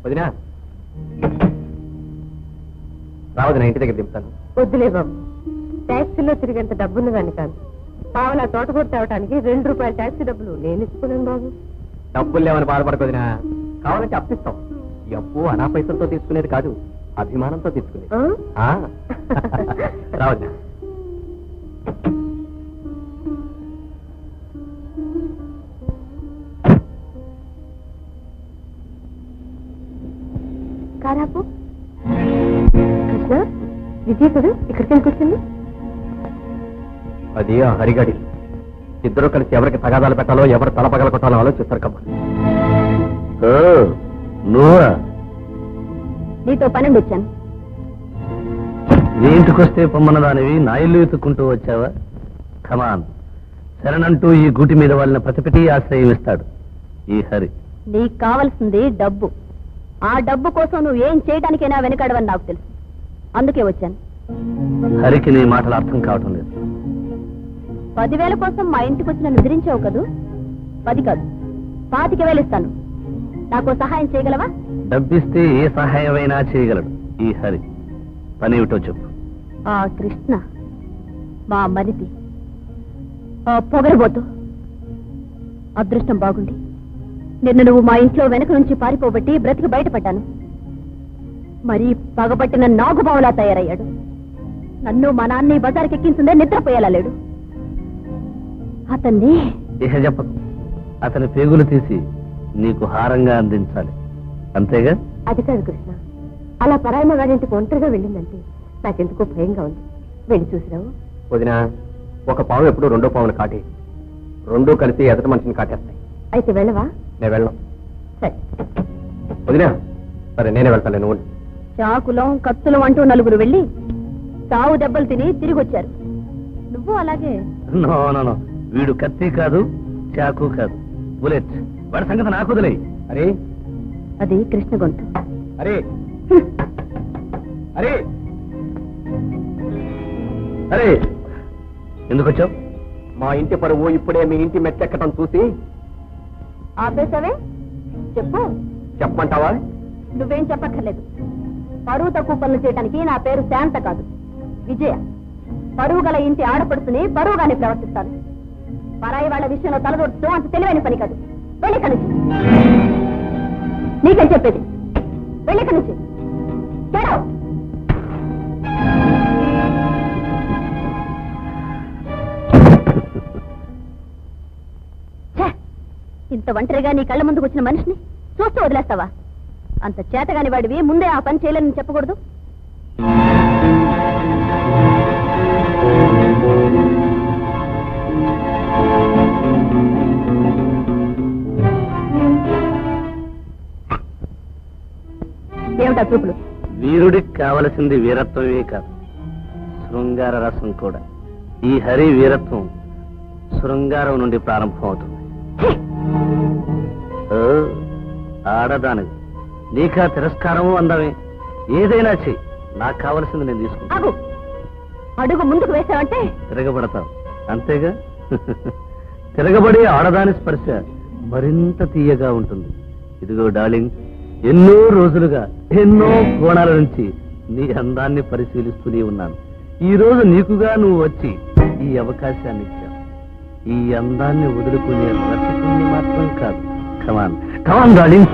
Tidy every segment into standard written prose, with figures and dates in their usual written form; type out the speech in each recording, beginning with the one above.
వదినా రావదినా, ఇంటి దగ్గర దింపుతాను. వద్దులే బాబు, ట్యాక్సీలో తిరిగేంత డబ్బున్నదాన్ని కాదు. పావులా తోటకూర తేవటానికి 2 రూపాయల ట్యాక్సీ డబ్బులు నేను ఇచ్చుకున్నాను బాబు. డబ్బులు లేవని బాధపడకొదినా, కావాలంటే అప్పిస్తాం. ఈ అప్పు అనా పైసలతో తీసుకునేది కాదు, అభిమానంతో తీసుకునేది. రావద్దు. కారాపు కృష్ణ, విజయకుడు ఇక్కడికి కూర్చుంది. అది ఆ హరిగడి. ఇద్దరు కలిసి ఎవరికి తగాదాలు పెట్టాలో, ఎవరు తల పగల కొట్టాలో ఆలోచిస్తారు కమ్మా. నువ్వా? నీతో పన్నెండు వచ్చాను. నీ ఇంటికొస్తే పొమ్మన్న దానివి నా ఇల్లు ఎత్తుకుంటూ వచ్చావా? కమాన్, శరణంటూ ఈ గూటి మీద వాళ్ళని ప్రతిపెట్టి ఆశ్రయం ఇస్తాడు ఈ హరి. నీకు కావలసింది డబ్బు. ఆ డబ్బు కోసం నువ్వు ఏం చేయడానికైనా వెనకాడవని నాకు తెలుసు, అందుకే వచ్చాను. హరికి నీ మాటలు అర్థం కావటం లేదు. 10,000 కోసం మా ఇంటికి వచ్చి నన్ను ఎదిరించావు కదూ. 10 కాదు, 25,000 ఇస్తాను. నాకు సహాయం చేయగలవా? డబ్బిస్తే ఏ సహాయమైనా చేయగలడు ఈ హరి. పని ఏమిటో చెప్పు. ఆ కృష్ణ మా మరిది, ఆ పొగరబోతు. అదృష్టం బాగుండి నిన్ను నువ్వు మా ఇంట్లో వెనక నుంచి పారిపోబట్టి బ్రతికి బయటపడ్డాను. మరీ పగబట్టిన నాగుబావులా తయారయ్యాడు. నన్ను మా నాన్ని బజార్కి ఎక్కించిందే నిద్రపోయేలా లేడు. అతన్ని ఇహ చెప్పకు. అతని పేగులు తీసి నీకు హారంగా అందించాలి, అంతేగా? అది కాదు కృష్ణ, అలా పరాయమ గారింటికి ఒంటరిగా వెళ్ళిందంటే నాకెందుకో భయంగా ఉంది. వెళ్ళి చూసిరావు. వదినా, ఒక పాము ఎప్పుడు రెండో పామును కాటి, రెండూ కలిసి ఎదటి మనిషిని కాటేస్తాయి. అయితే వెళ్ళవా? నేను వెళ్ళను. సరే వదినా, సరే నేనే వెళ్తాను. నువ్వు చాకులం కత్తులం అంటూ 4 వెళ్ళి సావు దెబ్బలు తిని తిరిగి వచ్చారు. నువ్వు అలాగే. నో నో నో, వీడు కత్తి కాదు, చాకు కాదు, బుల్లెట్. వాడి సంగతి నాకు వదిలేయి. అరే అది కృష్ణ గొంతు. అరే అరే అరే, ఎందుకు వచ్చావు? మా ఇంటి పరువు ఇప్పుడే మీ ఇంటి మెట్టెక్కటం చూసి. ఆపేసావే, చెప్పు. చెప్పమంటావా? నువ్వేం చెప్పక్కర్లేదు. పరువు తక్కువ పనులు చేయడానికి నా పేరు శాంత కాదు, విజయ. పరువు గల ఇంటి ఆడపడుతుని పరువుగానే ప్రవర్తిస్తాను. పరాయి వాళ్ళ విషయంలో తలదొడుతూ అంత తెలివైన పని కాదు. వెళ్ళిక నుంచి. నీకేం చెప్పేది? వెళ్ళిక నుంచి. ఇంత ఒంటరిగా నీ కళ్ళ ముందుకు వచ్చిన మనిషిని చూస్తూ వదిలేస్తావా? అంత చేతగాని వాడివి ముందే ఆ పని చేయలేని చెప్పకూడదు. ఏమిటా చూపులు? వీరుడికి కావలసింది వీరత్వమే కాదు, శృంగార రసం కూడా. ఈ హరి వీరత్వం శృంగారం నుండి ప్రారంభం అవుతుంది. ఆడదాని నీకా తిరస్కారము అందమే. ఏదైనా చెయ్యి, నాకు కావలసింది నేను తీసుకుంటాను. అడుగు ముందుకు వేసావంటే తిరగబడతావు, అంతేగా? తిరగబడి ఆడదాని స్పర్శ మరింత తీయగా ఉంటుంది. ఇదిగో డార్లింగ్, ఎన్నో రోజులుగా ఎన్నో కోణాల నుంచి నీ అందాన్ని పరిశీలిస్తూనే ఉన్నాను. ఈ రోజు నీకుగా నువ్వు వచ్చి ఈ అవకాశాన్ని ఇచ్చావు. ఈ అందాన్ని వదులుకునే రసికుని మాత్రం కాదు. కమాన్ కమాన్ డార్లింగ్.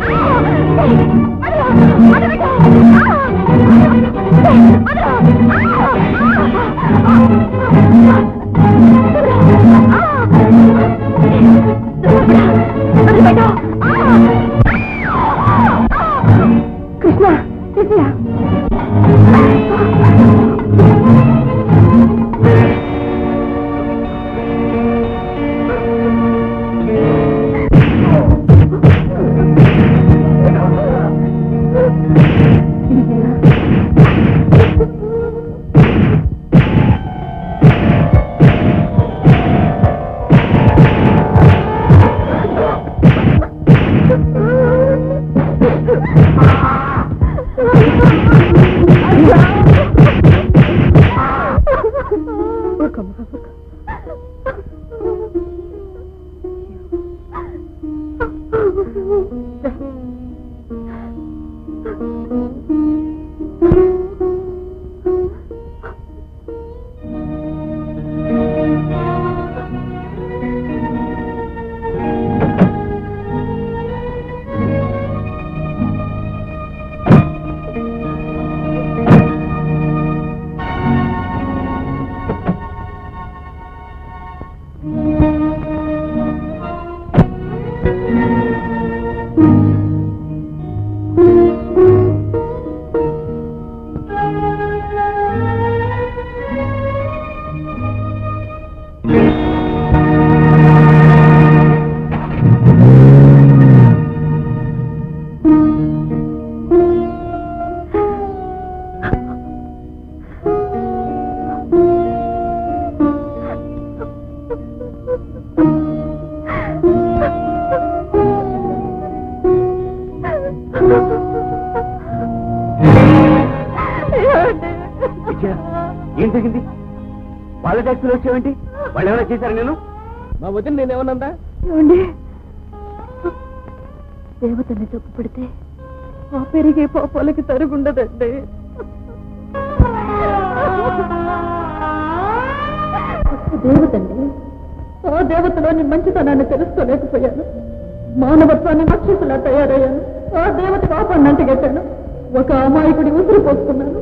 కృష్ణ, విజయ. ఏం జరిగింది? వాళ్ళ ట్యాక్సీలో వచ్చావేంటి? వాళ్ళు ఏమైనా చేశారు? నేను మా వదిన నేనేమన్నా దేవతని తప్పు పెడితే ఆ పెరిగే పాపాలకి తరుగుండదండి. దేవతండి, ఆ దేవతలోని మంచితనాన్ని తెలుసుకోలేకపోయాను. మానవత్వాన్ని రాక్షసులా తయారయ్యాను. ఆ దేవత పాపాన్ని అంటగట్టాను. ఒక అమాయకుడి ఉసురు పోసుకున్నాను.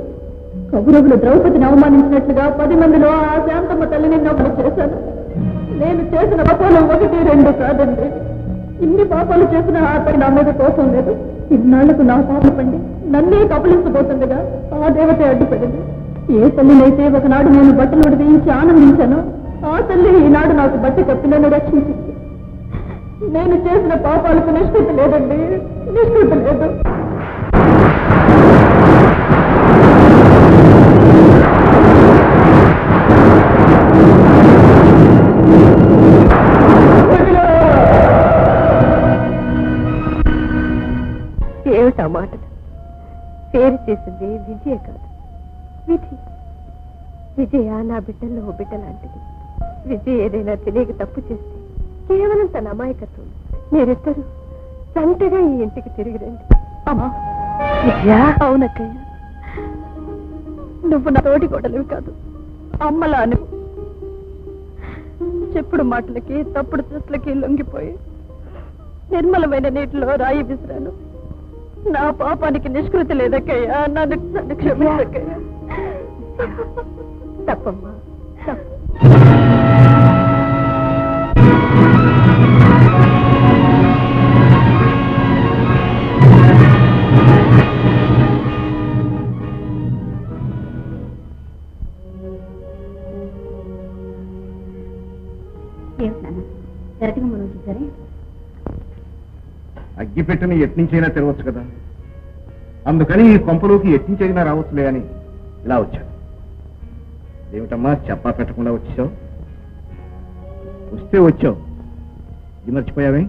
కౌరవులు ద్రౌపదిని అవమానించినట్లుగా 10 మందిలో ఆ శాంతమ్మ తల్లిని నవ్వులు చేశాను. నేను చేసిన పాపాలు 1, 2 కాదండి. ఇన్ని పాపాలు చేసిన అతనికి నా మీద కోపం లేదు. ఇన్నాళ్లకు నా పాపం పండి నన్నే కబలించబోతుండగా ఆ దేవత అడ్డుపడింది. ఏ తల్లినైతే ఒకనాడు నేను బట్టలు వేయించి ఆనందించానో ఆ తల్లి ఈనాడు నాకు బట్టి కప్పి నన్ను రక్షించింది. నేను చేసిన పాపాలకు నిష్కృతి లేదండి, నిష్కృతి లేదు. ఏమిటా మాటలు? పేరు చేసింది విజయ కాదు, విధి. విజయ నా బిడ్డల్లో ఓ బిడ్డ లాంటిది. విజయ్ ఏదైనా తెలియక తప్పు చేస్తే కేవలం తన అమాయకత్వం. మీరిద్దరు సంటగా ఈ ఇంటికి తిరిగి రండి. అమ్మా విజయ. అవునక్కయ్య, నువ్వు నా తోటి గొడవలు కాదు, అమ్మలా అని. చెప్పుడు మాటలకి తప్పుడు చూసులకి లొంగిపోయి నిర్మలమైన నీటిలో రాయి విసిరాను. నా పాపానికి నిష్కృతి లేదక్కయ్యా, నన్ను క్షమించక్కయ్యా. తప్పమ్మా, తప్పు. అగ్గిపెట్టని ఎట్నుంచైనా తెరవచ్చు కదా, అందుకని ఈ కొంపలోకి ఎట్నుంచైనా రావచ్చులే అని ఇలా వచ్చాను. ఏమిటమ్మా చెప్పా పెట్టకుండా వచ్చావు? వస్తే వచ్చావు, ఇది మర్చిపోయావే?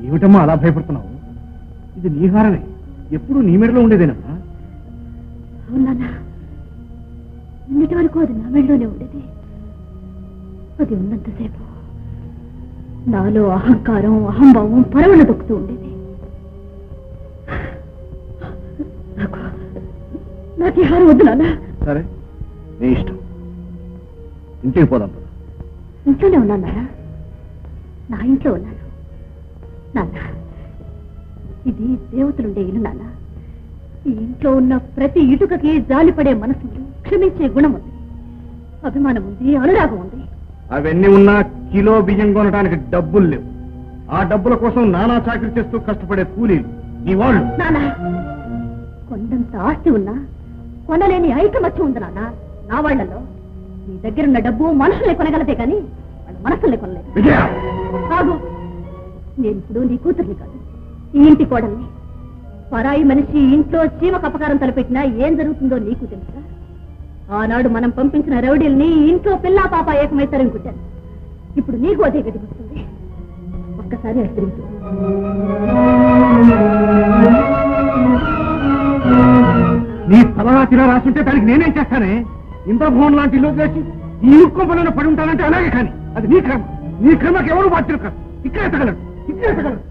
ఏమిటమ్మా అలా భయపడుతున్నావు? ఇది నీ హారమే, ఎప్పుడు నీ మెడలో ఉండేదేనమ్మా. అవునా? ఇన్నిటి వరకు అది నా మెడలోనే ఉండేది. అది ఉన్నంతసేపు నాలో అహంకారం, అహంభావం పరవణ దొక్కుతూ ఉండేది. నాకు ఈ హారం వద్దు నాన్న. సరే, నీ ఇష్టం. ఇంటికి పోదాం. ఇంట్లోనే ఉన్నాను నాన్న, నా ఇంట్లో ఉన్నాను నాన్న. ఇది దేవతలుండే ఇల్లు నాన్న. ఈ ఇంట్లో ఉన్న ప్రతి ఇటుకకి జాలిపడే మనసు ఉంది, క్షమించే గుణం ఉంది, అభిమానం ఉంది, అనురాగం ఉంది. అవన్నీ ఉన్నా కిలో బియ్యం కొనడానికి డబ్బులు లేవు. ఆ డబ్బుల కోసం నానా చాకరీ చేస్తూ కష్టపడే కూలీలు నీ వాళ్ళు. నాన్న, కొండంత ఆస్తి ఉన్నా కొనలేని ఐకమత్యం ఉంది నాన్న నా వాళ్లలో. నీ దగ్గరున్న డబ్బు మనుషుల్ని కొనగలతే కానీ వాళ్ళ మనసుల్ని కొనలేదు. కాదు, నేను ఇప్పుడు నీ కూతుర్ని కాదు, ఈ ఇంటి కోడల్ని. పరాయి మనిషి ఇంట్లో చీమకు అపకారం తలపెట్టినా ఏం జరుగుతుందో నీకు తెలుసా? ఆనాడు మనం పంపించిన రౌడీల్ని ఇంట్లో పిల్లా పాప ఏకమై తరుముకుంటాను. ఇప్పుడు నీకు అదే గది వస్తుంది. ఒక్కసారి అర్థించు. నీ తలరా తిలా రాసుంటే దానికి నేనేం చేస్తానే? ఇంద్రభవన్ లాంటి ఇల్లు చేసి ఈ ఉక్కంపలను పడి ఉంటానంటే అలాగే. కానీ అది నీ క్రమ. నీ క్రమకి ఎవరు బాధ్యులు కాదు. ఇక్కడే తగలడు, ఇక్కడే తగలడు.